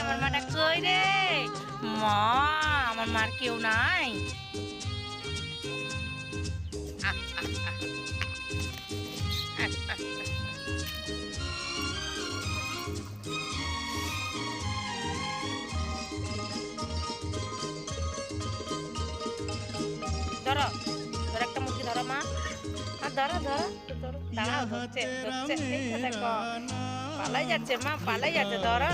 আমার মাটা কই রে? মা, আমার মার কেউ নাই। আহ, আহ, আহ, আহ, আহ। ধরো, ধরো একটা মুরগি ধরো মা। আর ধরো ধরো ধরো, দাঁড়াও, ধরছে ধরছে, এই তো দেখো পালাই যাচ্ছে মা, পালাই যাচ্ছে, ধরো।